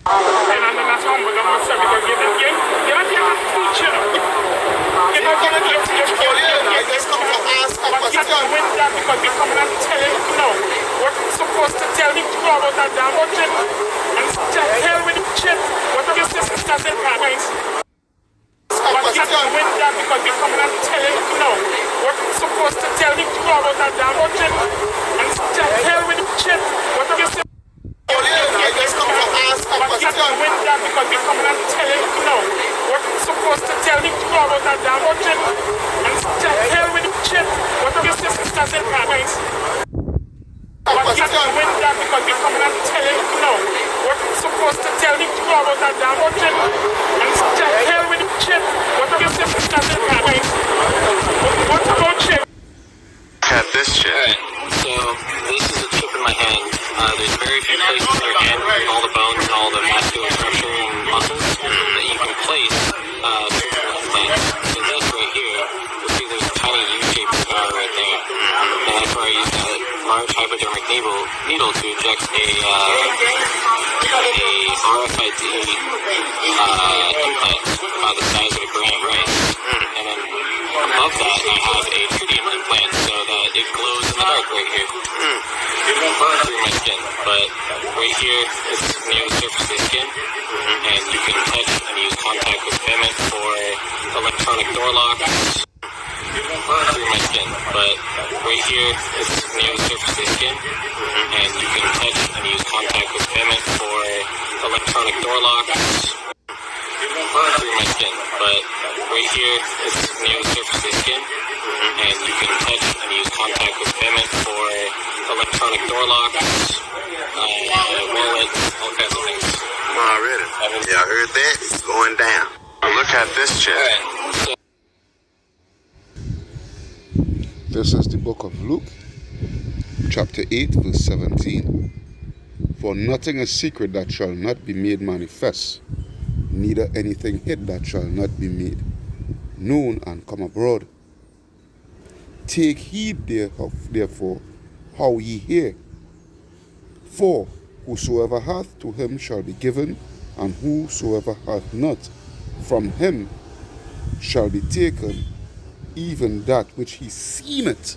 And I'm not humble on myself because you're not here to teach, you know. You're not here to teach, I just come to ask a but you have to question. win that because you're coming and telling, you know, what you're supposed to tell me to go about that damn budget. And to hell with the shit. What are your sisters and parents? But you have to win that because you're coming and telling, you know, what you're supposed to tell me to go about that damn budget. And to hell with the shit. What are your sisters? I just come to ask a But you have to question. win that because you're coming and telling, you know, what you're supposed to tell me to go about that damn budget. And to hell with the shit. What are your sisters and parents? But you have to win that because you're coming and telling, you know, what you're supposed to tell me to go about that damn budget. And to hell with the shit. What are your sisters and parents? What about shit? At this shit. Alright, so this is a chip in my hand. There's very few places in your hand with all the bones and all the muscular structure and muscles that you can place implants. So this right here, you'll see there's a tiny U-shaped scar right there. And that's where I use that large hypodermic needle to inject a RFID implant about the size of a grain of rice. And then above that, I have a tritium implant so that it glows in the dark right here. Through my skin, but right here is near the surface of the skin, and you can touch and use contact with payment for electronic door locks. Through my skin, but right here is near the surface of the skin, and you can touch and use contact with payment for electronic door locks. Through my skin, but right here is near the surface of the skin, and you can touch and use contact with payment for electronic door locks, wallets, all kinds of things. Already. Yeah, I heard that. It's going down. Look at this shit. Alright, so This is the book of Luke, chapter 8, verse 17. For nothing is secret that shall not be made manifest, neither anything hid that shall not be made known and come abroad. Take heed therefore how ye hear. For whosoever hath, to him shall be given, and whosoever hath not, from him shall be taken even that which he seemeth.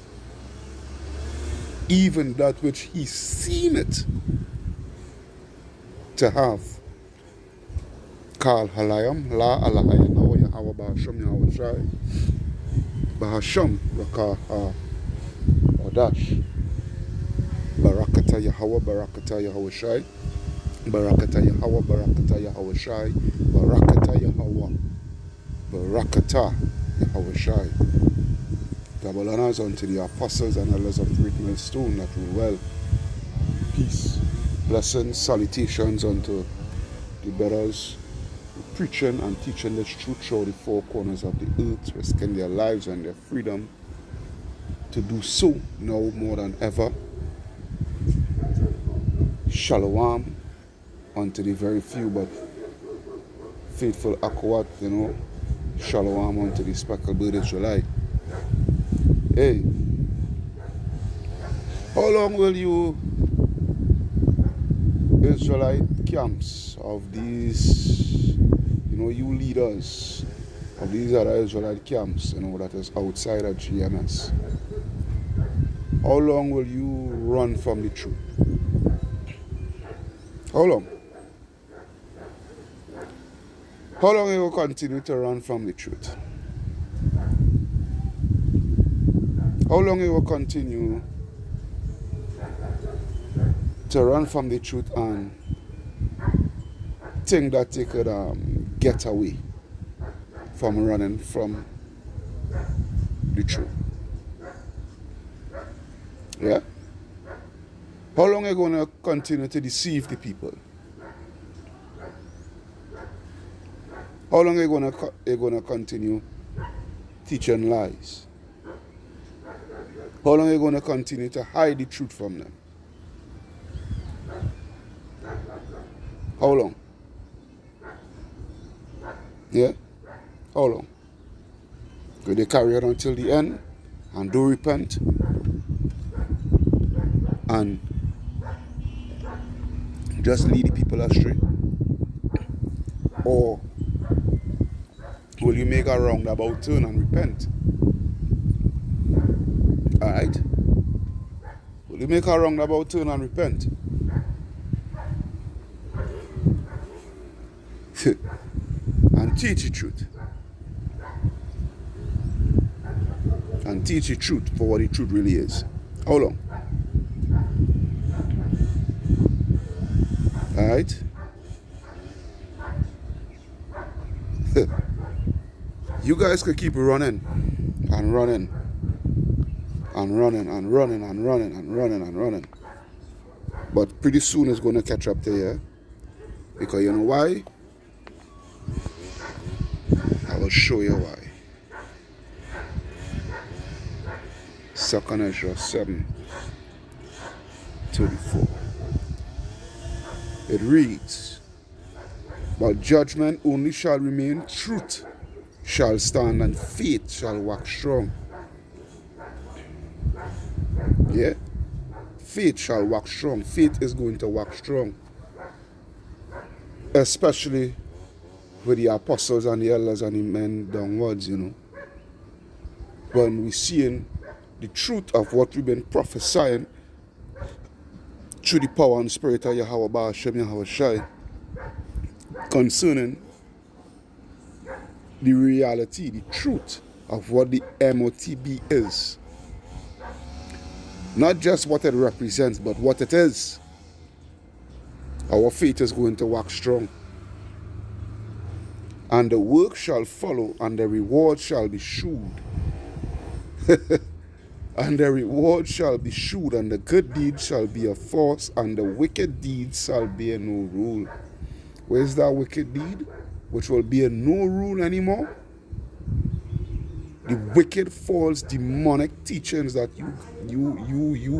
Even that which he seemeth to have. Kal halayam la alahaya nawa yahawa bahasham yahawa shai bahasham raka ha odash barakata yahawa shai barakata yahawa shai barakata yahawa shai. Double honors unto the apostles and elders of Great Millstone that rule well. Peace, blessings, salutations unto the brothers preaching and teaching this truth through the four corners of the earth, risking their lives and their freedom to do so now more than ever. Shalom unto the very few but faithful Akwat, Shalom unto the speckled bird Israelite. Hey, how long will you Israelite camps of these, you leaders of these other Israelite camps, that is outside of GMS, how long will you run from the truth? How long? How long you will continue to run from the truth? How long you will continue to run from the truth and think that you could get away from running from the truth? Yeah? How long are you going to continue to deceive the people? How long are you going to continue teaching lies? How long are you going to continue to hide the truth from them? How long? Yeah? How long? Could they carry on until the end and do repent and just lead the people astray? Or will you make a roundabout turn and repent? Alright? Will you make a roundabout turn and repent? And teach the truth. And teach the truth for what the truth really is. How long? Alright? You guys could keep running and running and running and running and running and running and running. But pretty soon it's going to catch up to you. Because you know why? I will show you why. 2nd Ezra 7:34. It reads, but judgment only shall remain, truth shall stand, and faith shall wax strong. Yeah? Faith shall wax strong. Faith is going to wax strong. Especially with the apostles and the elders and the men downwards, you know. When we're seeing the truth of what we've been prophesying through the power and spirit of Yahweh Ba'ashem Yahweh Shai concerning the reality, the truth of what the MOTB is. Not just what it represents, but what it is. Our faith is going to wax strong. And the work shall follow, and the reward shall be shewed. And the reward shall be shewed, and the good deeds shall be a force, and the wicked deeds shall be a no rule. Where's that wicked deed? Which will be a no rule anymore? The wicked false demonic teachings that you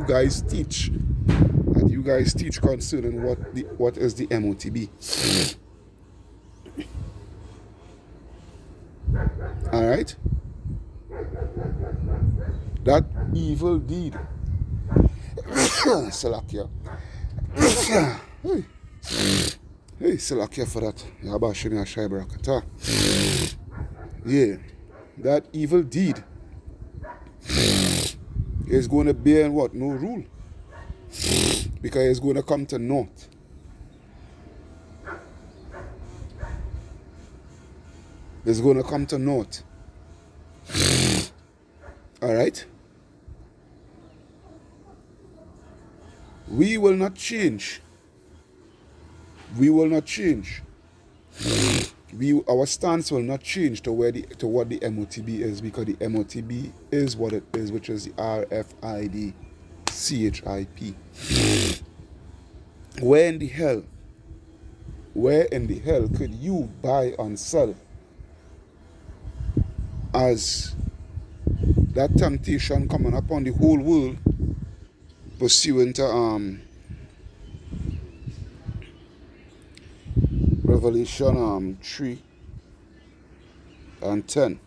guys teach. That you guys teach concerning what is the MOTB. Alright? That evil deed. Salakia. Hey, Salakia for that. Yeah. That evil deed is going to bear what? No rule. Because it's going to come to naught. It's going to come to naught. Alright? We will not change. We will not change. Our stance will not change to what the MOTB is, because the MOTB is what it is, which is the RFID CHIP. Where in the hell could you buy and sell as that temptation coming upon the whole world pursuant to Revelation 3 and 10.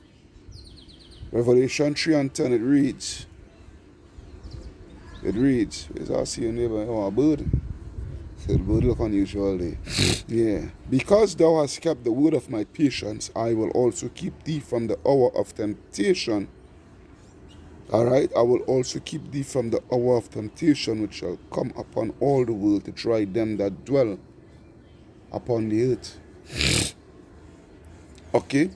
Revelation 3 and 10, it reads, is I see your neighbor? Oh, a bird. The bird look unusual there. Yeah. Because thou hast kept the word of my patience, I will also keep thee from the hour of temptation. Alright, I will also keep thee from the hour of temptation which shall come upon all the world to try them that dwell upon the earth. Okay?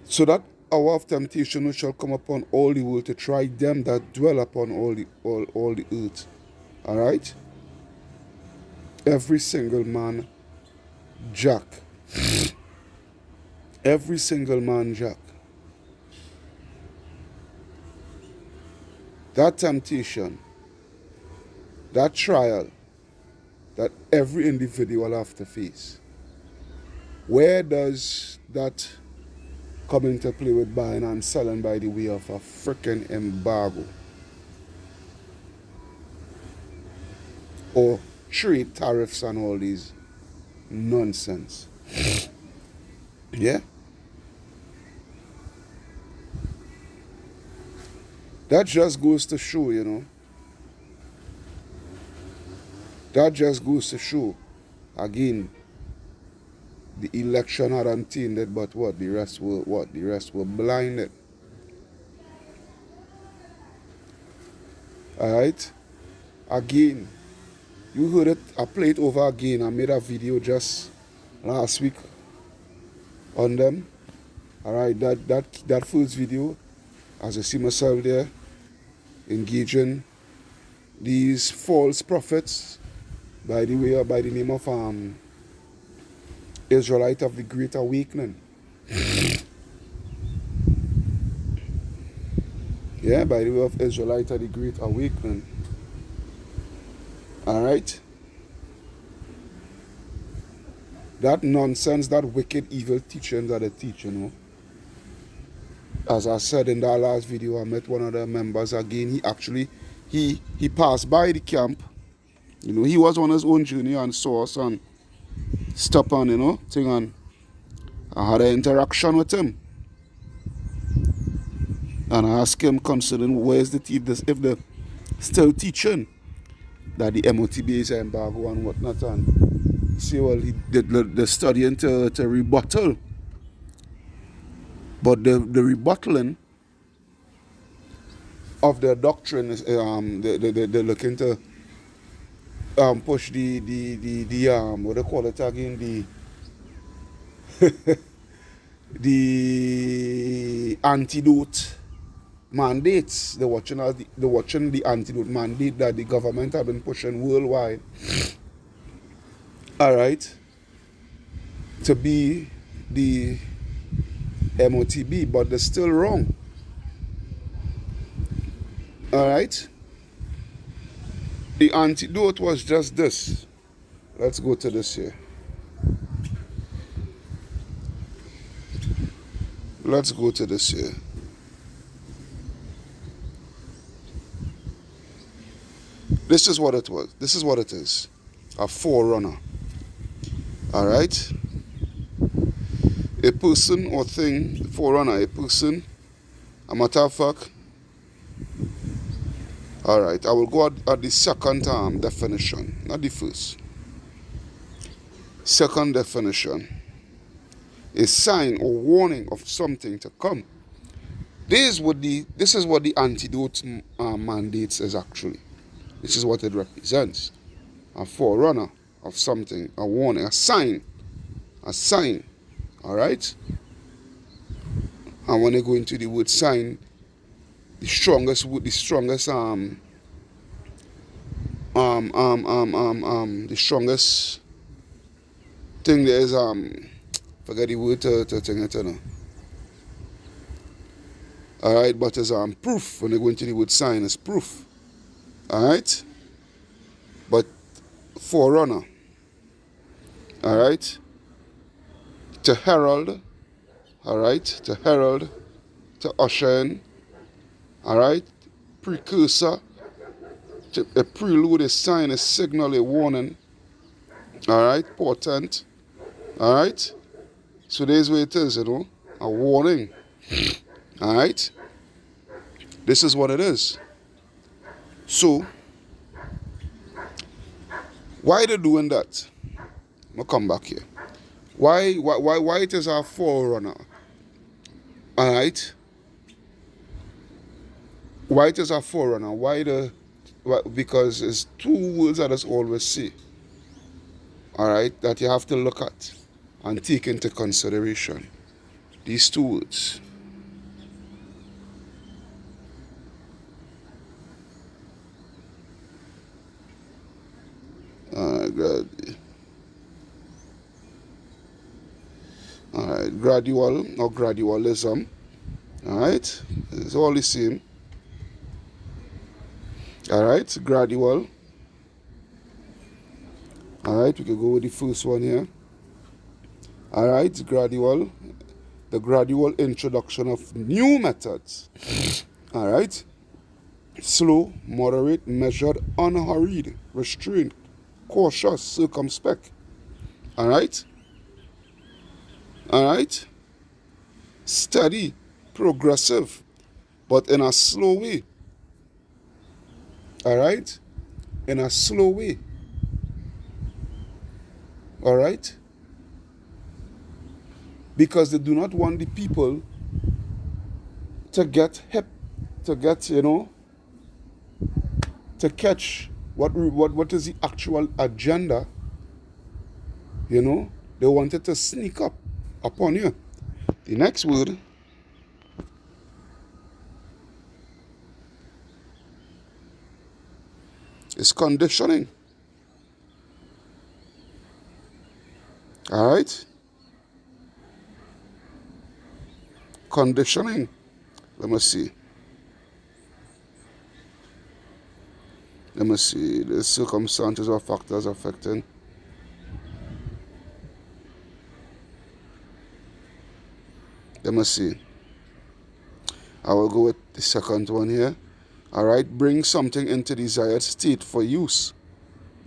So that hour of temptation which shall come upon all the world to try them that dwell upon all the earth. Alright? Every single man jack. Every single man jack. That temptation, that trial that every individual have to face. Where does that come into play with buying and selling by the way of a freaking embargo? Or trade tariffs and all these nonsense. Yeah? That just goes to show, you know. That just goes to show, again, The election had untainted, but what? The rest were what? The rest were blinded. Alright? Again, you heard it, I played it over again. I made a video just last week on them. Alright, that first video, as I see myself there, engaging these false prophets, by the way, by the name of Israelite of the Great Awakening. Yeah, by the way of Israelite of the Great Awakening. Alright? That nonsense, that wicked, evil teaching that they teach, you know. As I said in that last video, I met one of the members again. He actually, he passed by the camp. You know, he was on his own journey and saw us and stopped on, you know, thing, and I had an interaction with him. And I asked him concerning where's the if they're still teaching that the MOTB is embargo and whatnot, and he said, well, they're studying to rebuttal. But the rebuttaling of their doctrine is they're looking to push the what they call it again, the antidote mandates. They're watching the antidote mandate that the government have been pushing worldwide. Alright, to be the MOTB, but they're still wrong. Alright, the antidote was just this. Let's go to this here. Let's go to this here. This is what it was. This is what it is. A forerunner. Alright? A person or thing, forerunner, a person, a matter of fact. Alright, I will go at the second definition, not the first. Second definition. A sign or warning of something to come. This is what the antidote mandates is actually. This is what it represents. A forerunner of something, a warning, a sign. A sign. Alright? And when they go into the word sign, the strongest thing there is forget the word to thing it, you know. Alright, but it's proof. When they go into the word sign, it's proof. Alright? But forerunner. Alright? To herald. Alright? To herald. To usher in. Alright? Precursor. A prelude, a sign, a signal, a warning. Alright? Portent. Alright? So there's where it is, you know. A warning. Alright? This is what it is. So, why they doing that? I'll come back here. Why it is a forerunner? Alright? Why it is a forerunner? Because it's two words that I always say. Alright? That you have to look at and take into consideration. These two words. Alright, gradual or gradualism. Alright, it's all the same. Alright, gradual. Alright, we can go with the first one here. Alright, gradual. The gradual introduction of new methods. Alright. Slow, moderate, measured, unhurried, restrained, cautious, circumspect. Alright? Alright? Steady, progressive, but in a slow way. Alright? In a slow way. Alright? because they do not want the people to get hip, to get, to catch what is the actual agenda. They wanted to sneak up upon you. The next word is conditioning. All right? Conditioning. Let me see. The circumstances or factors affecting. Let me see. I will go with the second one here. All right. Bring something into desired state for use.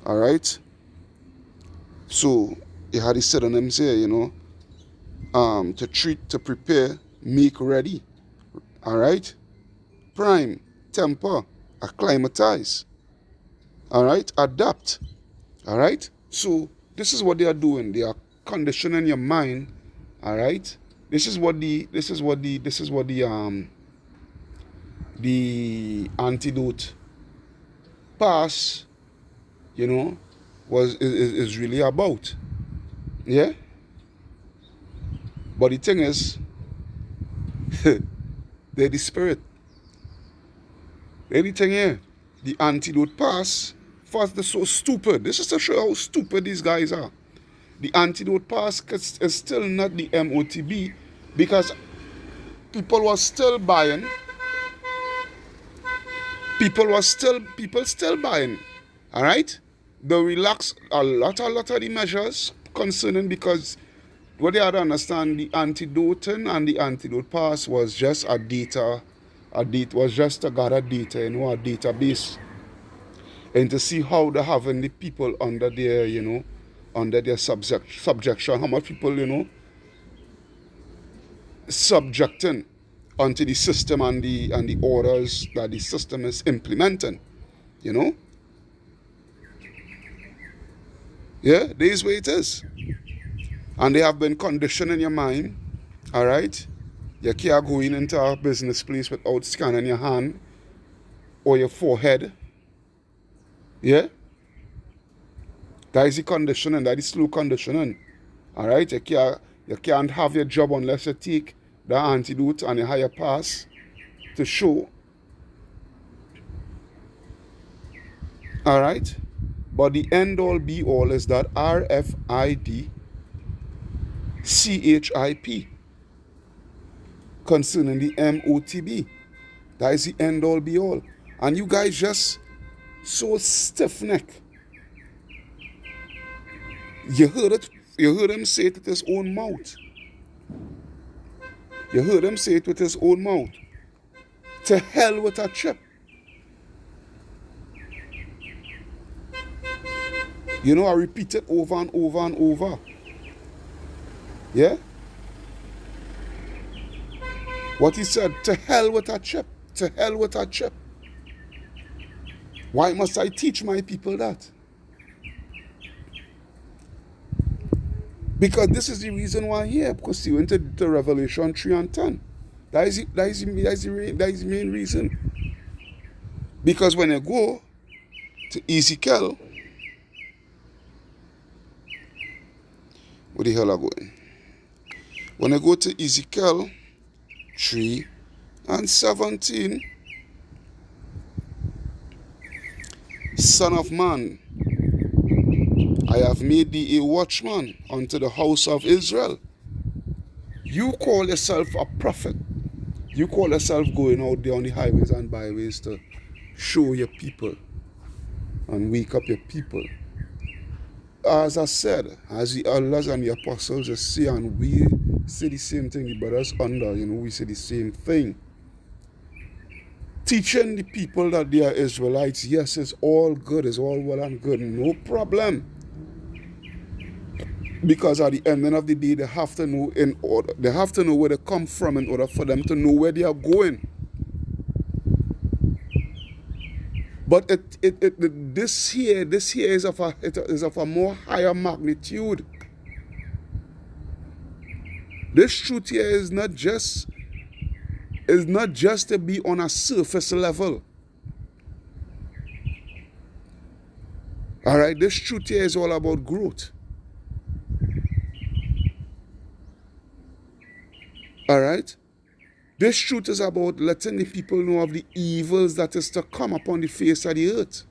All right. So, you had the synonyms here, to treat, to prepare, make ready. All right. Prime, temper, acclimatize. All right. Adapt. All right. So, this is what they are doing. They are conditioning your mind. All right. This is what the antidote pass, is really about. Yeah? But the thing is, they're the spirit. Anything here, the antidote pass, first they're so stupid. This is to show how stupid these guys are. The antidote pass is still not the MOTB because people were still buying. People still buying. All right? They relax a lot of the measures concerning, because what they had to understand, the antidoting and the antidote pass was just was just to gather data, a database, and to see how they're having the people under their, under their subjection, how much people, subjecting onto the system and the orders that the system is implementing, Yeah, this is where it is. And they have been conditioning your mind, all right? You can't go into a business place without scanning your hand or your forehead. Yeah? That is the conditioning, that is slow conditioning. All right? You can't have your job unless you take the antidote and a higher pass to show. All right? But the end all be all is that RFID CHIP concerning the MOTB. That is the end all be all. And you guys just so stiff neck. You heard him say it with his own mouth. You heard him say it with his own mouth. To hell with a chip. I repeat it over and over and over. Yeah? What he said, to hell with a chip. To hell with a chip. Why must I teach my people that? Because this is the reason why here. Because he went to Revelation 3 and 10. That is the main reason. Because when I go to Ezekiel, where the hell am I going? When I go to Ezekiel 3 and 17, Son of man, I have made thee a watchman unto the house of Israel. You call yourself a prophet. You call yourself going out there on the highways and byways to show your people and wake up your people. As I said, as the elders and the apostles say, and we say the same thing, the brothers under, we say the same thing. Teaching the people that they are Israelites, yes, it's all good, it's all well and good, no problem. Because at the end of the day, they have to know they have to know where they come from in order for them to know where they are going. But this here is of a more higher magnitude. This truth here is not just to be on a surface level. All right, this truth here is all about growth. All right, this truth is about letting the people know of the evils that is to come upon the face of the earth.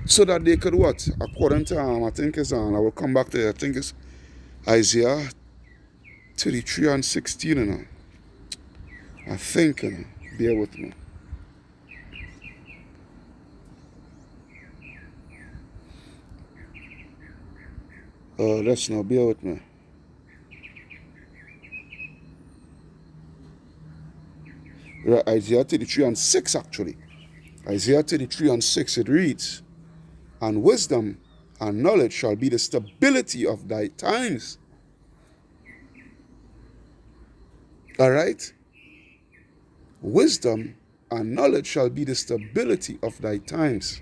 So that they could what? According to I think it's I will come back to it. I think it's Isaiah 33 and 16, you know. I think, you know. Bear with me. Let's now bear with me. Right, Isaiah 33 and 6 actually. Isaiah 33 and 6 it reads, and wisdom and knowledge shall be the stability of thy times. All right? Wisdom and knowledge shall be the stability of thy times,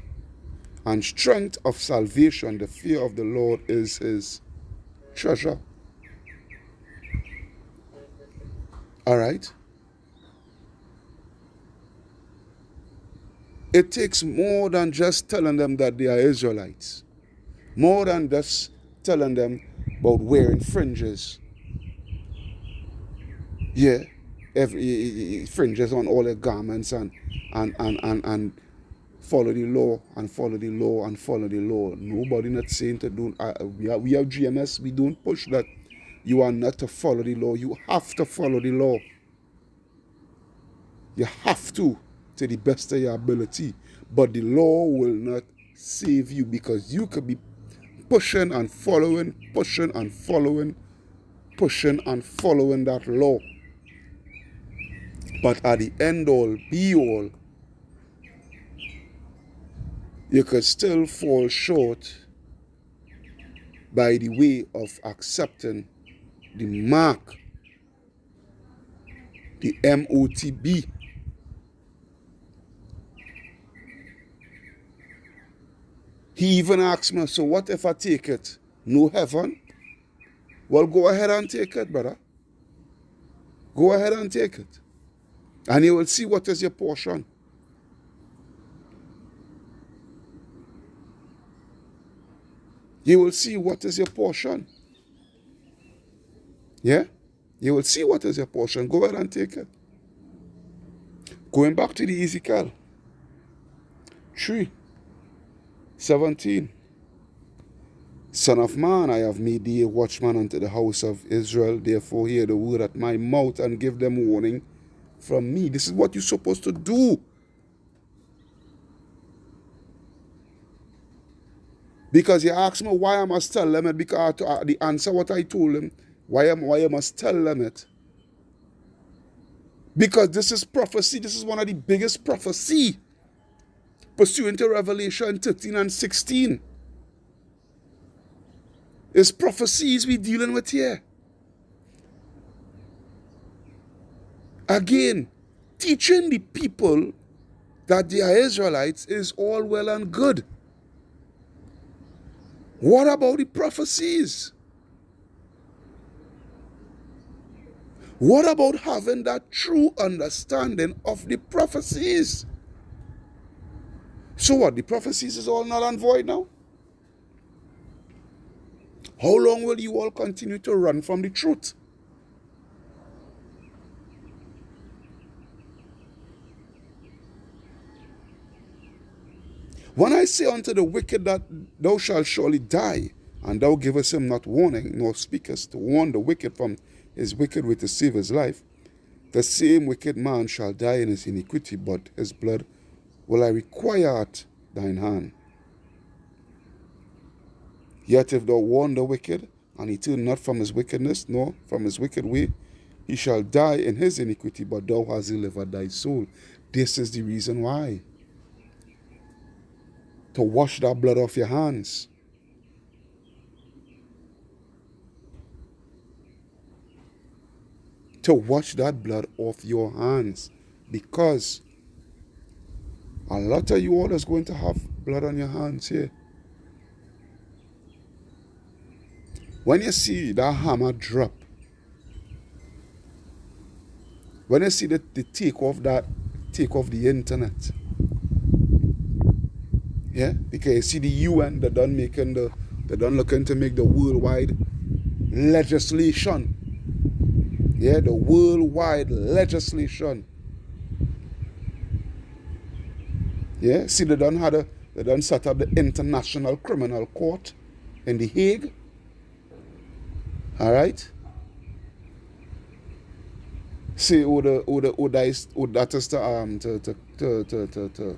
and strength of salvation. The fear of the Lord is his treasure. All right? It takes more than just telling them that they are Israelites. More than just telling them about wearing fringes. Yeah, fringes on all their garments and follow the law and follow the law and follow the law. Nobody not saying to do. We have GMS. We don't push that. You are not to follow the law. You have to follow the law. You have to the best of your ability. But the law will not save you, because you could be pushing and following that law. But at the end all, be all, you could still fall short by the way of accepting the mark, the MOTB. He even asked me, so what if I take it? No heaven? Well, go ahead and take it, brother. Go ahead and take it. And you will see what is your portion. You will see what is your portion. Yeah? You will see what is your portion. Go ahead and take it. Going back to the Ezekiel 3:17. Son of man, I have made thee a watchman unto the house of Israel. Therefore hear the word at my mouth and give them warning from me. This is what you're supposed to do. Because he asked me why I must tell them it, because the answer what I told him, why I must tell them it. Because this is prophecy. This is one of the biggest prophecy pursuant to Revelation 13 and 16. It's prophecies we're dealing with here. Again, teaching the people that they are Israelites is all well and good. What about the prophecies? What about having that true understanding of the prophecies? So what, the prophecies is all null and void now? How long will you all continue to run from the truth? When I say unto the wicked that thou shalt surely die, and thou givest him not warning, nor speakest to warn the wicked from his wicked way to save his life, the same wicked man shall die in his iniquity, but his blood will I require at thine hand. Yet if thou warn the wicked, and he turn not from his wickedness, nor from his wicked way, he shall die in his iniquity, but thou hast delivered thy soul. This is the reason why. To wash that blood off your hands. To wash that blood off your hands. Because a lot of you all is going to have blood on your hands here. When you see that hammer drop, when you see the take off the internet, yeah, because you see the UN, they done looking to make the worldwide legislation. Yeah, the worldwide legislation. Yeah, see they done set up the International Criminal Court in The Hague. All right. See who that is to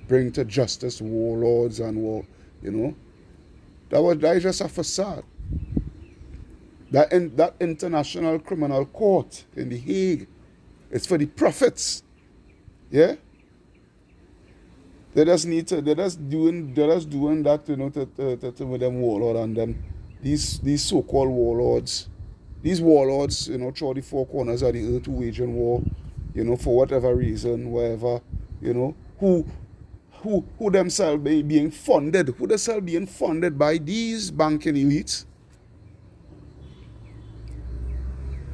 bring to justice warlords and war, you know. That is just a facade. That International Criminal Court in The Hague, it's for the prophets. Yeah? They're just doing that, you know, to with them warlord and them these so-called warlords. These warlords, you know, through the four corners of the earth who waging war, you know, for whatever reason, wherever, you know, who themselves being funded by these banking elites.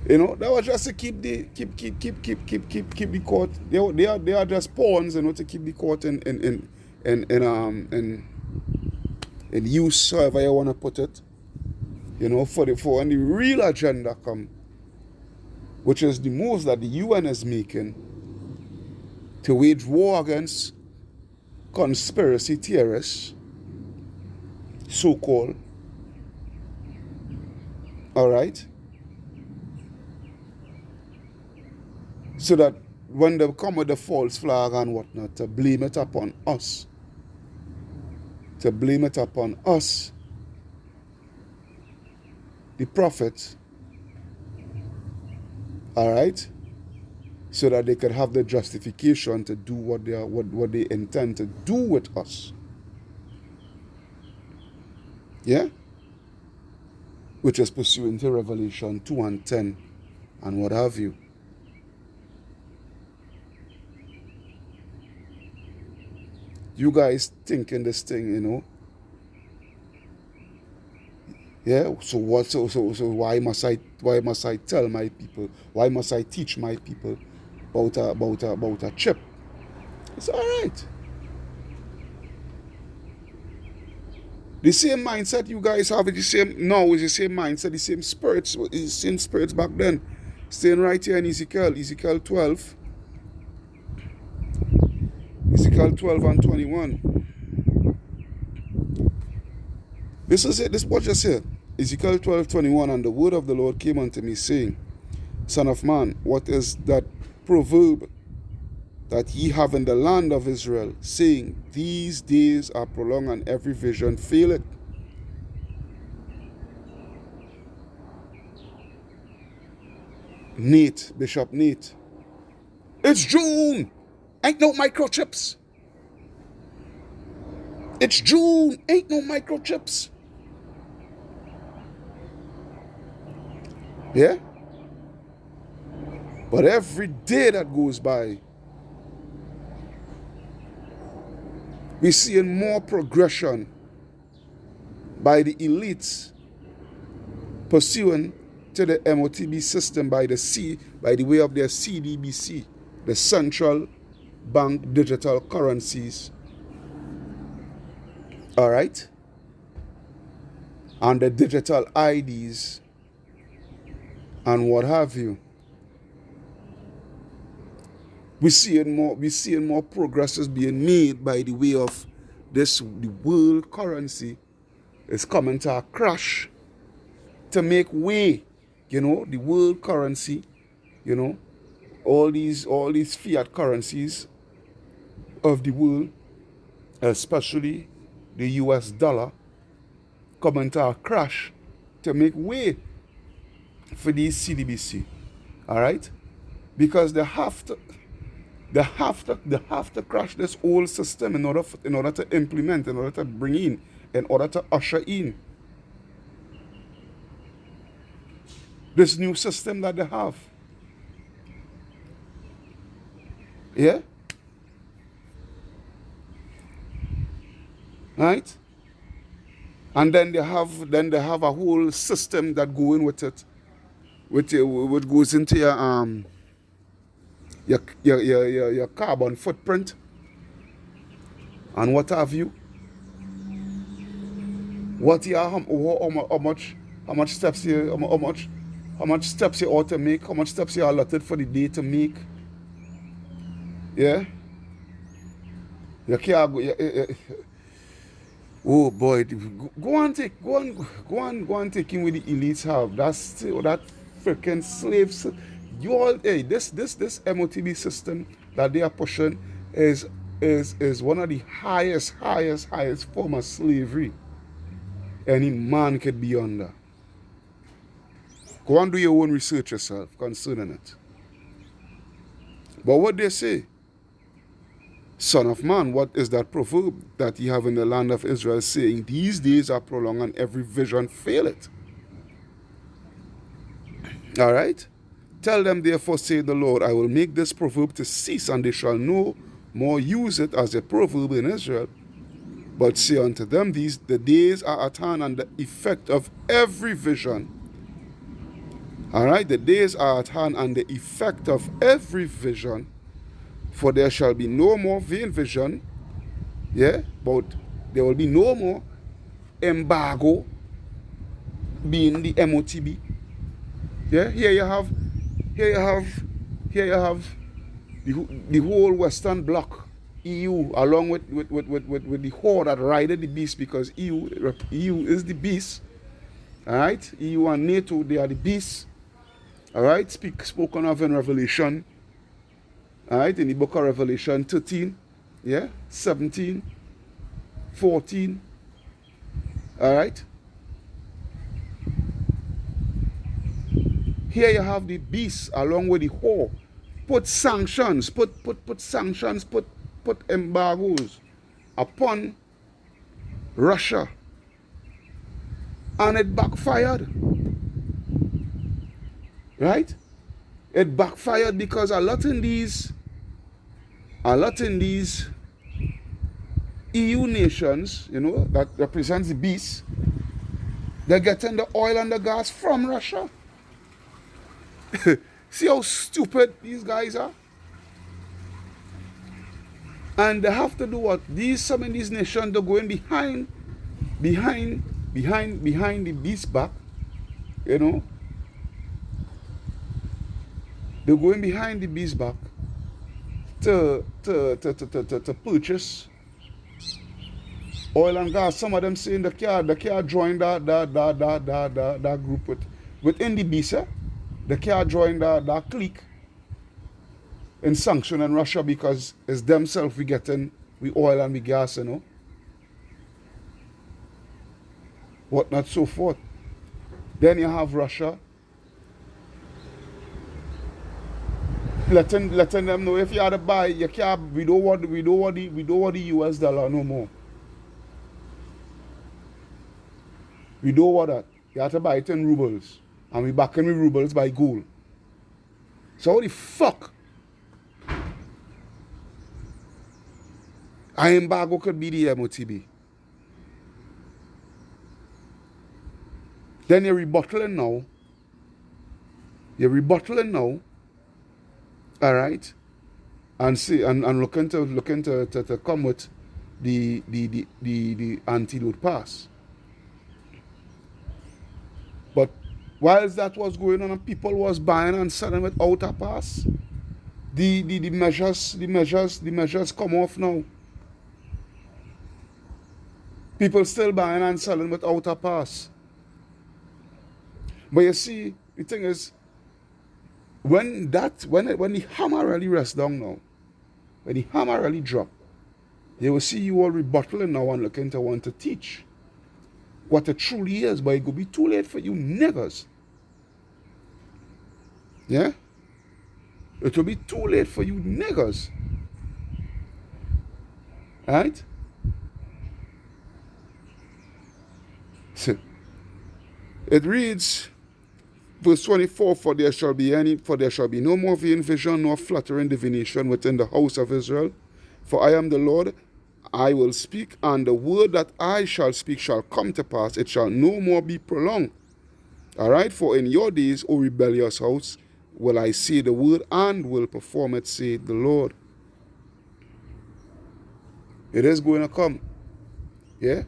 You know, that was just to keep the court. They are just pawns, you know, to keep the court in use, however you want to put it. You know, for when the real agenda come, which is the moves that the UN is making to wage war against conspiracy theorists, so-called. All right. So that when they come with the false flag and whatnot, to blame it upon us. To blame it upon us, the prophets, all right, so that they could have the justification to do what they intend to do with us. Yeah? Which is pursuant to Revelation 2 and 10 and what have you. You guys thinking this thing, you know. Yeah, so what? So why must I tell my people? Why must I teach my people about a chip? It's all right. The same mindset you guys have is the same now. Is the same mindset, the same spirits, back then. Staying right here in Ezekiel 12. Ezekiel 12 and 21. This is it. This what just here. Ezekiel 12:21, and the word of the Lord came unto me, saying, Son of man, what is that proverb that ye have in the land of Israel, saying, These days are prolonged, and every vision faileth? Bishop Nate. It's June. Ain't no microchips. It's June. Ain't no microchips. Yeah? But every day that goes by, we're seeing more progression by the elites pursuing to the MOTB system by the way of their CDBC, the central bank digital currencies. All right? And the digital IDs and what have you. We're seeing more progresses being made by the way of the world currency is coming to a crash to make way. You know, the world currency, you know, all these fiat currencies of the world, especially the US dollar, coming to a crash to make way for these CDBC. All right? Because they have to crash this old system in order to implement, in order to bring in order to usher in this new system that they have. Yeah? Right? And then they have a whole system that go in with it, which goes into your carbon footprint and what have you. What you how much steps you how much steps you ought to make, how much steps you are allotted for the day to make. Yeah? You can't go, oh boy, go and take him with the elites have. That's still that freaking slaves. You all, hey, this MOTB system that they are pushing is one of the highest form of slavery any man could be under. Go and do your own research yourself concerning it. But what they say, son of man, what is that proverb that you have in the land of Israel saying, these days are prolonged and every vision faileth? All right? Tell them therefore, say the Lord, I will make this proverb to cease, and they shall no more use it as a proverb in Israel. But say unto them, the days are at hand, and the effect of every vision. All right? The days are at hand, and the effect of every vision. For there shall be no more vain vision, yeah, but there will be no more embargo being the MOTB. Yeah, here you have the whole Western Bloc, EU, along with the whore that rided the beast, because EU is the beast. All right, EU and NATO, they are the beasts. All right, spoken of in Revelation. All right, in the book of Revelation 13, yeah, 17, 14, all right. Here you have the beast along with the whore. Put sanctions, put embargoes upon Russia. And it backfired. Right? It backfired because a lot in these EU nations, you know, that represents the beast, they're getting the oil and the gas from Russia. See how stupid these guys are? And they have to do what? Some of these nations, they're going behind the beast back, you know. They're going behind the beast back to purchase oil and gas. Some of them saying they can't join that group within the beast. They can't join that clique in sanctioning Russia because it's themselves we getting we oil and we gas, you know. What not so forth. Then you have Russia letting them know if you had to buy, you can't. We don't want the US dollar no more. We don't want that. You have to buy it in rubles, and we backing with rubles by gold. So how the fuck an embargo could be the MOTB? Then you're rebuttaling now. All right, and see and looking to come with the antidote pass. But whilst that was going on and people was buying and selling without a pass, the measures come off now. People still buying and selling without a pass. But you see, the thing is, when the hammer really rests down now, when the hammer really drop, you will see you all rebuttaling now and looking to want to teach what it truly is, but it will be too late for you niggas. Yeah? It will be too late for you niggas. Right? So, it reads, verse 24, for there shall be no more vain vision nor flattering divination within the house of Israel. For I am the Lord, I will speak, and the word that I shall speak shall come to pass. It shall no more be prolonged. All right? For in your days, O rebellious house, will I say the word and will perform it, saith the Lord. It is going to come. Yeah?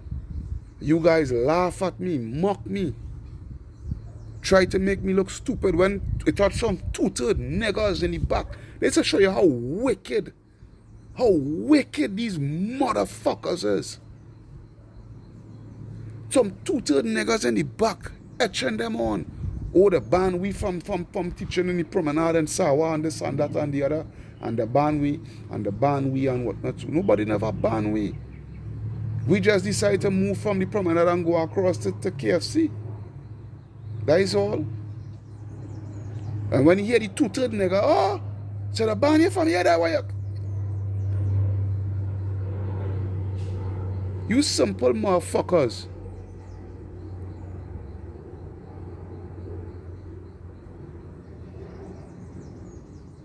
You guys laugh at me, mock me, try to make me look stupid when it had some two-third niggas in the back. Let's just show you how wicked these motherfuckers is. Some two-third niggas in the back, etching them on. Oh, the ban we from teaching in the promenade and Sawa and this and that and the other. And the ban we and whatnot. Nobody never ban we. We just decided to move from the promenade and go across to KFC. That is all. And when you hear the two-third nigga, oh, so the ban you from here, that way. You simple motherfuckers.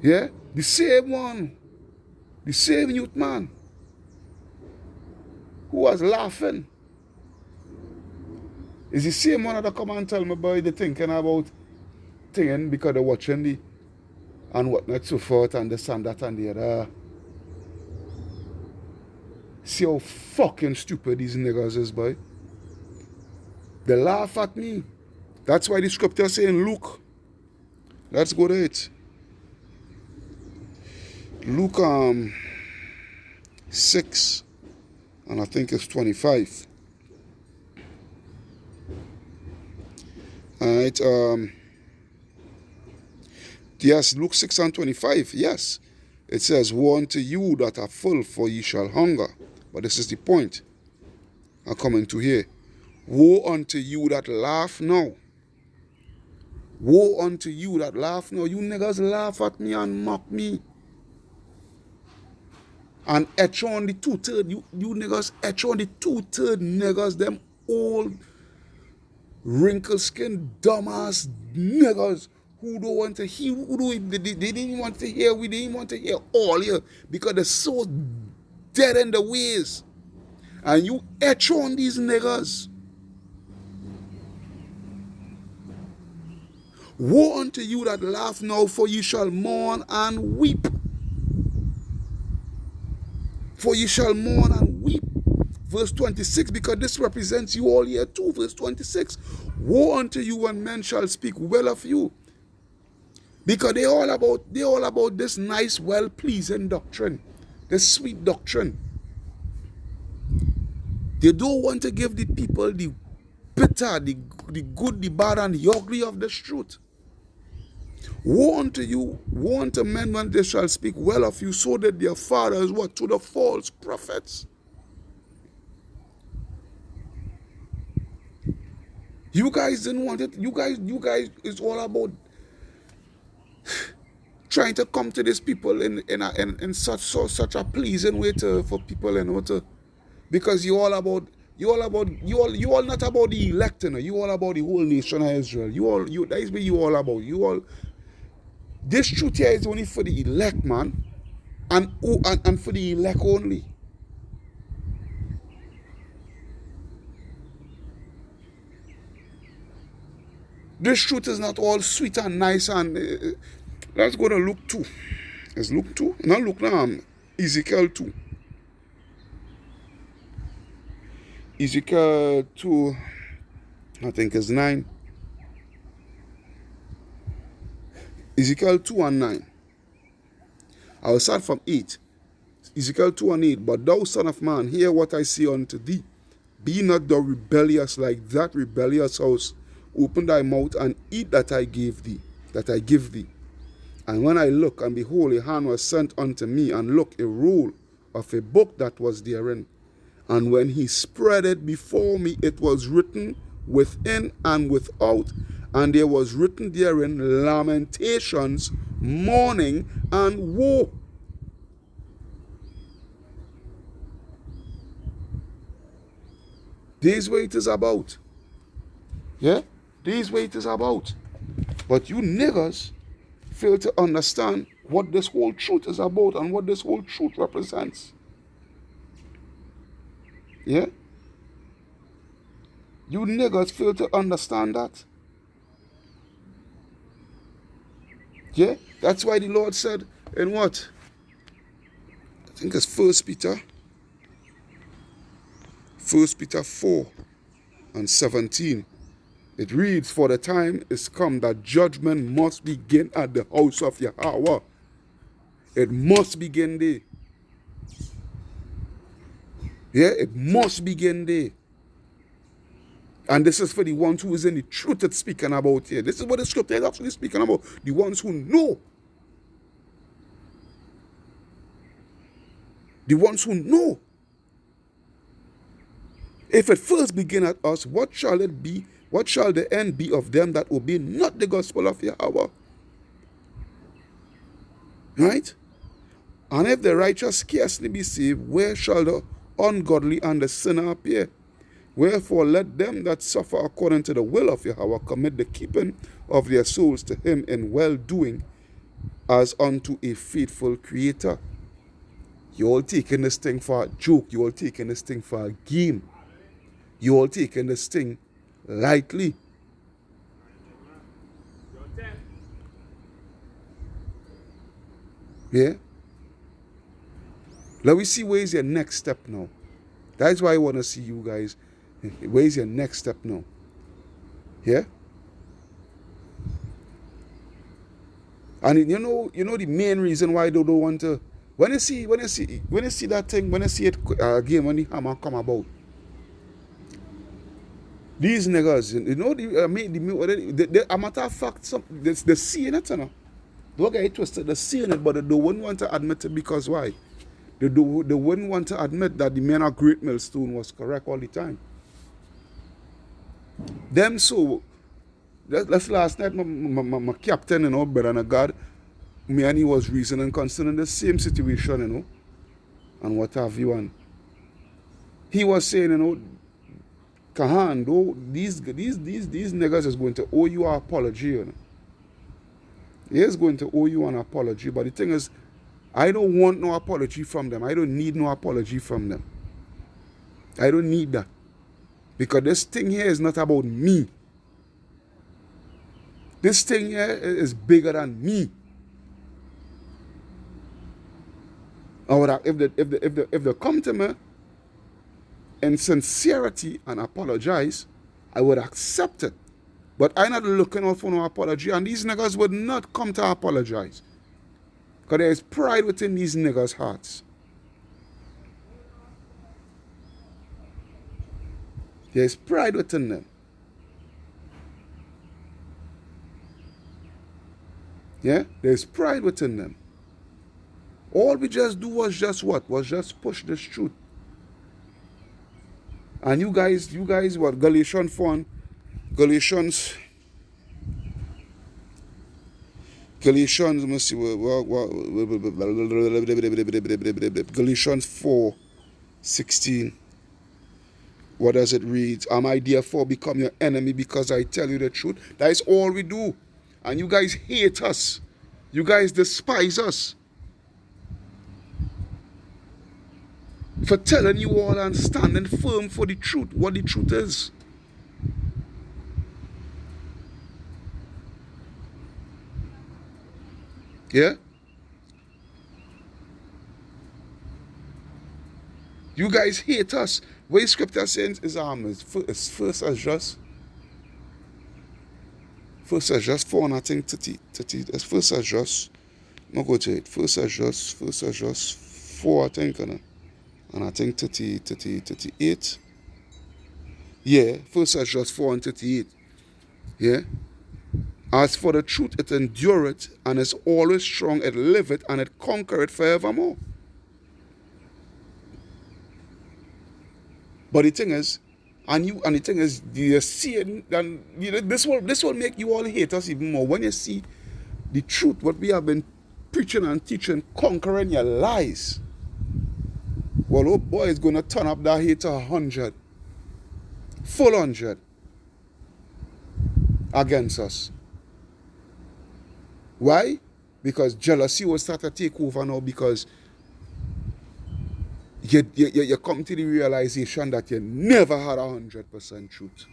Yeah? The same one. The same youth man who was laughing is the same one that come and tell me about the thinking about thing because they're watching the and whatnot so forth and this and that and the other. See how fucking stupid these niggas is, boy. They laugh at me. That's why the scripture saying Luke. Let's go to it. Luke 6 and I think it's 25. Alright, yes, Luke 6 and 25, yes. It says, woe unto you that are full, for ye shall hunger. But this is the point I'm coming to here. Woe unto you that laugh now. Woe unto you that laugh now. You niggas laugh at me and mock me. And etch on the two-third, you niggas etch on the two-third niggas, them old, wrinkle-skinned, dumbass niggas who don't want to hear, they didn't want to hear, we didn't want to hear all here because they're so dead in the ways. And you etch on these niggas. Woe unto you that laugh now, for ye shall mourn and weep. For ye shall mourn and weep. Verse 26, because this represents you all here too. Verse 26, woe unto you when men shall speak well of you. Because they all about this nice, well-pleasing doctrine. This sweet doctrine. They don't want to give the people the bitter, the good, the bad, and the ugly of this truth. Woe unto you, woe unto men when they shall speak well of you, so that their fathers what? To the false prophets. You guys didn't want it. You guys is all about trying to come to these people in such a pleasing way for people, you know, because you all not about the elect, you know. You all about the whole nation of Israel. That is what you all about. This truth here is only for the elect, man, and for the elect only. This truth is not all sweet and nice and let's go to Luke 2. It's Luke 2? Not Luke now, Ezekiel 2. Ezekiel 2, I think is 9. Ezekiel 2 and 9. I will start from 8. Ezekiel 2 and 8. But thou, son of man, hear what I say unto thee. Be not thou rebellious like that rebellious house. Open thy mouth and eat that I give thee. And when I look, and behold, a hand was sent unto me, and look, a roll of a book that was therein. And when he spread it before me, it was written within and without, and there was written therein lamentations, mourning, and woe. This is what it is about. Yeah? This is what it is about. But you niggas fail to understand what this whole truth is about and what this whole truth represents. Yeah? You niggas fail to understand that. Yeah? That's why the Lord said in what? I think it's 1 Peter 4:17. It reads, "For the time is come that judgment must begin at the house of Yahweh." It must begin there. Yeah, it must begin there. And this is for the ones who is in the truth it's speaking about here. This is what the scripture is actually speaking about. The ones who know. The ones who know. If it first begin at us, what shall it be? What shall the end be of them that obey not the gospel of Yahweh? Right? And if the righteous scarcely be saved, where shall the ungodly and the sinner appear? Wherefore let them that suffer according to the will of Yahweh commit the keeping of their souls to him in well-doing as unto a faithful creator. You all taking this thing for a joke. You all taking this thing for a game. You all taking this thing lightly. Yeah? Let me see where's your next step now. That's why I want to see you guys. Where's your next step now? Yeah? And you know the main reason why they don't want to, when you see that thing, when you see it again, when the hammer come about, these niggas, you know, a matter of fact, they're seeing it, you know. Don't get it twisted, they're seeing it, but they wouldn't want to admit it because why? They wouldn't want to admit that the men of Great Millstone was correct all the time. Them so, that's last night, my captain, you know, brother and God, me and he was reasoning concerning the same situation, you know, and what have you, and he was saying, you know, Kahan, though, these niggas is going to owe you an apology, you know. He is going to owe you an apology, but the thing is, I don't want no apology from them. I don't need no apology from them. I don't need that. Because this thing here is not about me. This thing here is bigger than me. Or if they come to me in sincerity and apologize, I would accept it. But I'm not looking out for no apology, and these niggas would not come to apologize. Because there is pride within these niggas' hearts. There is pride within them. Yeah? There is pride within them. All we just do was just what? Was just push this truth. And you guys, what? Galatians 4, Galatians, let me see, Galatians 4:16. What does it read? Am I therefore become your enemy because I tell you the truth? That is all we do. And you guys hate us. You guys despise us for telling you all and standing firm for the truth, what the truth is. Yeah? You guys hate us. What scripture says is first as just 4 and I think 30. That's first as just. I'm go to it. First as just 4 I think, and I think 38. Yeah, first as just 4 and 38. Yeah. As for the truth, it endureth, and is always strong, it liveth, and it conquereth forevermore. But the thing is, you see it, and you know, this will make you all hate us even more when you see the truth, what we have been preaching and teaching, conquering your lies. Well, oh boy, it's going to turn up that hate to 100, full 100 against us. Why? Because jealousy will start to take over now, because you come to the realization that you never had 100% truth.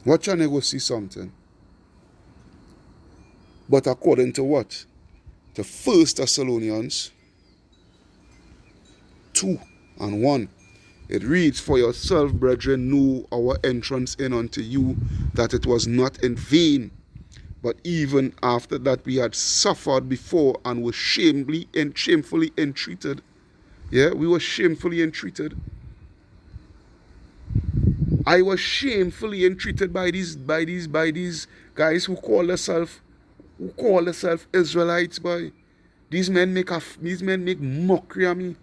Watch and you go see something. But according to what? To 1 Thessalonians 2:1. It reads, "For yourself, brethren, knew our entrance in unto you, that it was not in vain. But even after that we had suffered before and were shamefully entreated." Yeah, we were shamefully entreated. I was shamefully entreated by these guys who call themselves Israelites, boy. These men make mockery of me.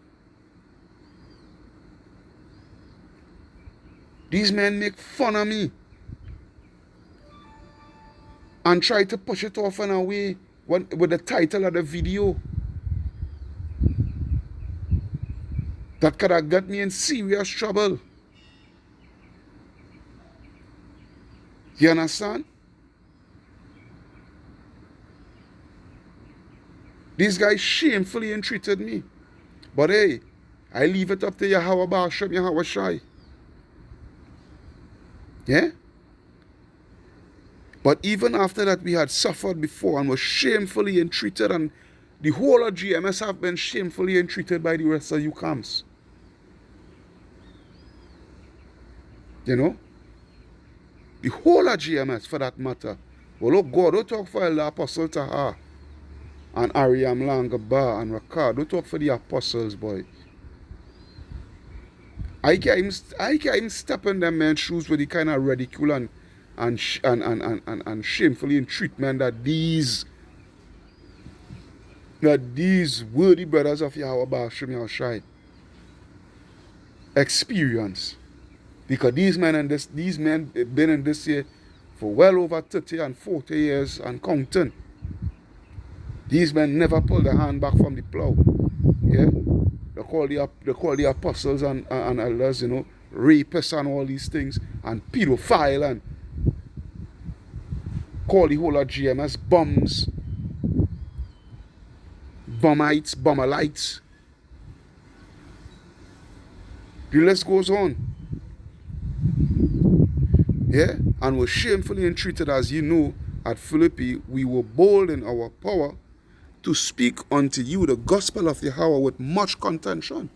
These men make fun of me and try to push it off in a way with the title of the video that could have got me in serious trouble. You understand? These guys shamefully entreated me. But hey, I leave it up to Yahweh Ba'ashem, Yahweh Shai. Yeah? But even after that we had suffered before and were shamefully entreated, and the whole of GMS have been shamefully entreated by the rest of you camps. You know? The whole of GMS for that matter. Well, look, God, don't talk for the Apostle Taha and Ariam Langaba and Rakad. Don't talk for the apostles, boy. I can't even step in them men's shoes with the kind of ridicule and shamefully treatment that these worthy brothers of Yahweh Ba'ashem Yahushai experience. Because these men been in this year for well over 30 and 40 years and counting. These men never pulled their hand back from the plow. Yeah? They call the apostles and elders, you know, rapists and all these things, and pedophile, and call the whole of GMS bums, bummites, bummalites. The list goes on. Yeah? And were shamefully entreated, as you know, at Philippi. We were bold in our power to speak unto you the gospel of Yahweh with much contention.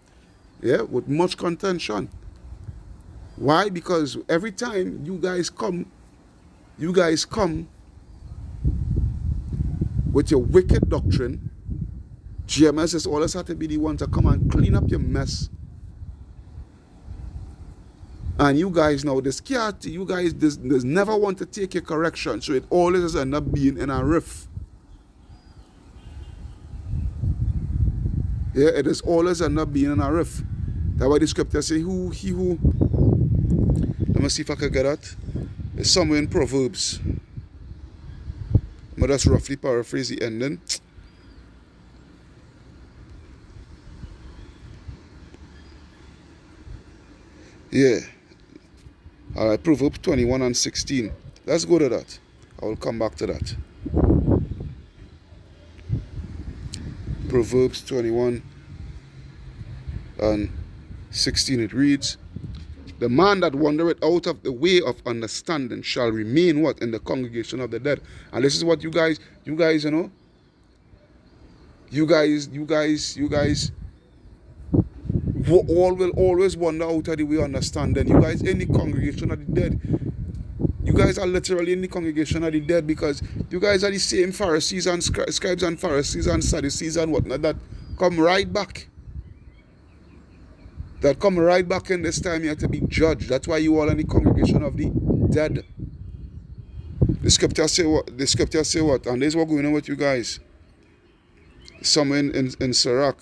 Yeah, with much contention. Why? Because every time you guys come with your wicked doctrine, GMS is always had to be the one to come and clean up your mess. And you guys now, you guys never want to take your correction, so it always ends up being in a riff. Yeah, it is always end up being in a riff. That's why the scripture say, let me see if I can get that. It's somewhere in Proverbs. But that's roughly paraphrase the ending. Yeah. Alright, Proverbs 21:16. Let's go to that. I will come back to that. Proverbs 21:16, it reads, "The man that wandereth out of the way of understanding shall remain what? In the congregation of the dead." And this is what you guys, you know, you guys will always wander out of the way of understanding. You guys in the congregation of the dead. You guys are literally in the congregation of the dead, because you guys are the same Pharisees and scribes and Pharisees and Sadducees and whatnot that come right back. That come right back in this time here to be judged. That's why you all in the congregation of the dead. The scripture say what? And this is what going on with you guys. Somewhere in Sirach.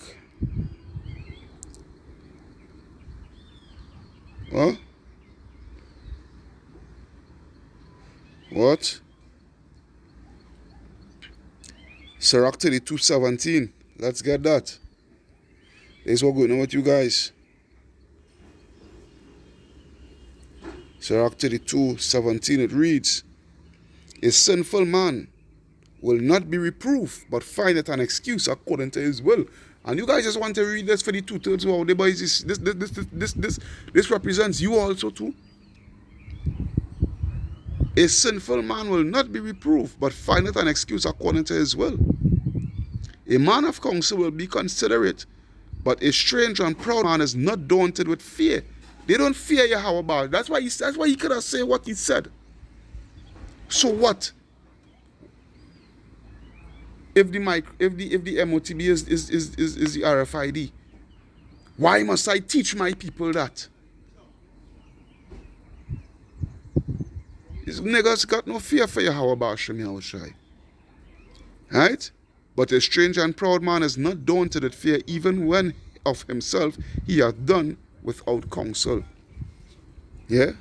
Huh? What? Sirach 32:17. Let's get that. This is what going on with you guys. Sirach 32:17, it reads, "A sinful man will not be reproved, but find it an excuse according to his will. And you guys just want to read this for the 2/3 of the boys. This represents you also too. A sinful man will not be reproved, but find it an excuse according to his will. A man of counsel will be considerate, but a strange and proud man is not daunted with fear. They don't fear Yahweh. That's why he could have said what he said. So what? If the MOTB is the RFID, why must I teach my people that? These niggas got no fear for Yahweh Basham Yahushai. Right? But a strange and proud man is not daunted at fear, even when of himself he hath done without counsel. Yeah?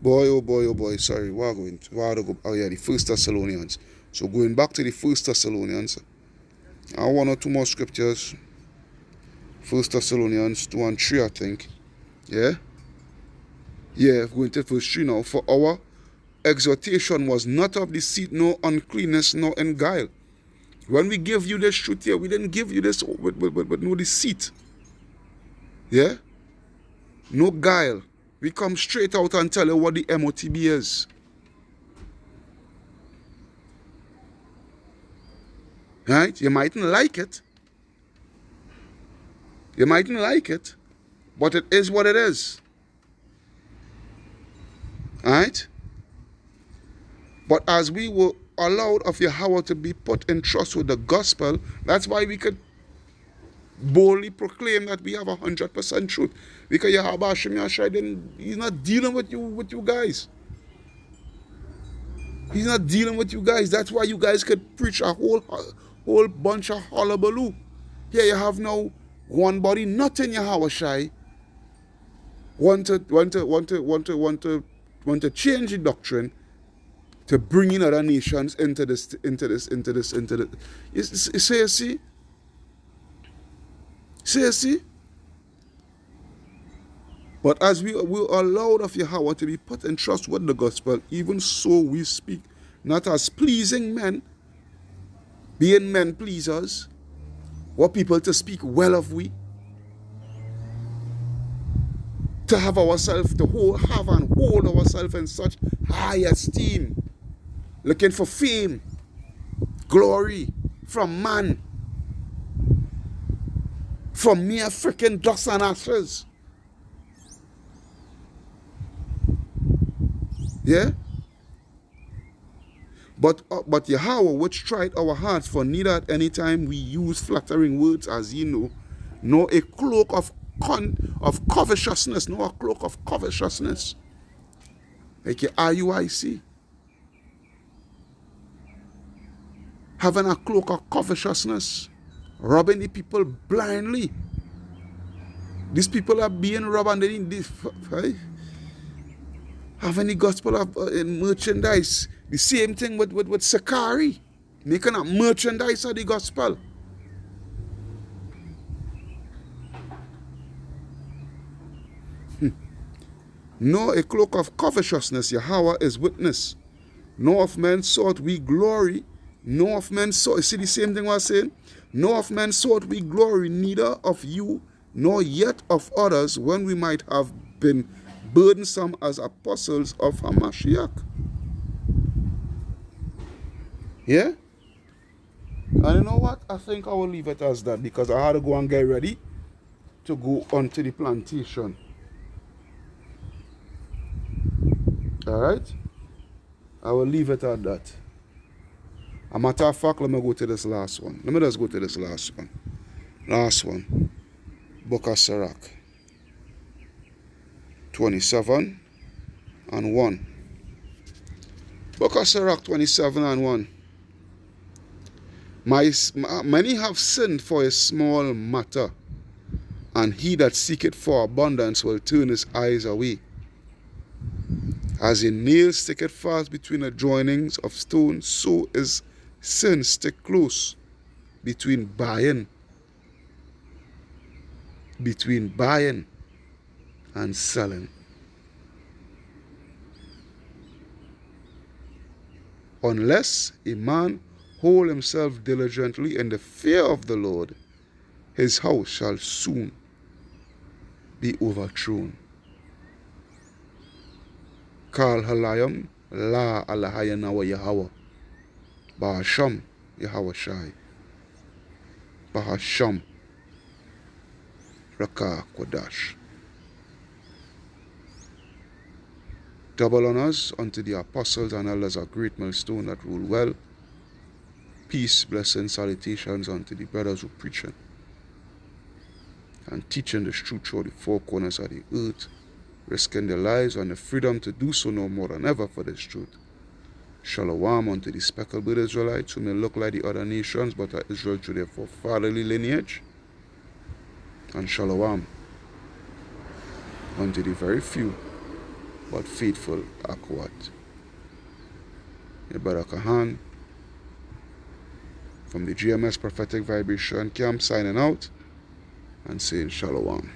Boy, oh boy, oh boy, sorry. The 1 Thessalonians. So going back to the 1 Thessalonians, I one or two more scriptures. 1 Thessalonians 2 and 3, I think. Yeah? Yeah, going to verse 3 now. For our exhortation was not of deceit, nor uncleanness, nor in guile. When we give you this truth here, we didn't give you this with no deceit. Yeah? No guile. We come straight out and tell you what the MOTB is. Right? You mightn't like it. You mightn't like it. But it is what it is. Right? But as we were allowed of Yahweh to be put in trust with the gospel, that's why we could boldly proclaim that we have 100% truth. Because Yahweh Hashem Yahshai, he's not dealing with you guys. He's not dealing with you guys. That's why you guys could preach a whole bunch of hullabaloo. Here you have now one body not in Yahweh Shai want to change the doctrine to bring in other nations into this. You see? See? But as we are allowed of Yahweh to be put in trust with the gospel, even so we speak, not as pleasing men, being men pleasers, or people to speak well of we, to have ourselves, have and hold ourselves in such high esteem, looking for fame, glory from man, from mere freaking dust and ashes. Yeah? But Yahweh, which tried our hearts, for neither at any time we use flattering words, as ye know, nor a cloak of covetousness, nor a cloak of covetousness, like your IUIC. Having a cloak of covetousness, robbing the people blindly. These people are being robbed and they need right? Having the gospel of merchandise. The same thing with Sakari. Making a merchandise of the gospel. No, a cloak of covetousness, Yahweh is witness. No of men sought we glory. No of men sought, see the same thing I was saying? No of men sought we glory, neither of you, nor yet of others, when we might have been burdensome as apostles of Hamashiach. Yeah? And you know what? I think I will leave it as that, because I had to go and get ready to go onto the plantation. Alright? I will leave it at that. A matter of fact, let me go to this last one. Let me just go to this last one. Last one. Book of Sirach. 27 and 1. Book of Sirach 27 and 1. Many have sinned for a small matter, and he that seeketh for abundance will turn his eyes away. As a nail sticketh fast between the joinings of stone, so is sin stick close between buying and selling. Unless a man hold himself diligently in the fear of the Lord, his house shall soon be overthrown. Kal halayam la alahayana wa Yahweh. Bahasham Yahweh Shai. Bahasham Raka Kodash. Double honors unto the apostles and elders of great millstone that rule well. Peace, blessing, salutations unto the brothers who preaching and teaching the truth through the four corners of the earth, risking their lives and the freedom to do so no more than ever for this truth. Shalom unto the speckled Israelites who may look like the other nations but are Israel through their forefatherly lineage. And shalom unto the very few but faithful Akwat. Your brother Kahan from the GMS Prophetic Vibration Camp signing out and saying shalom.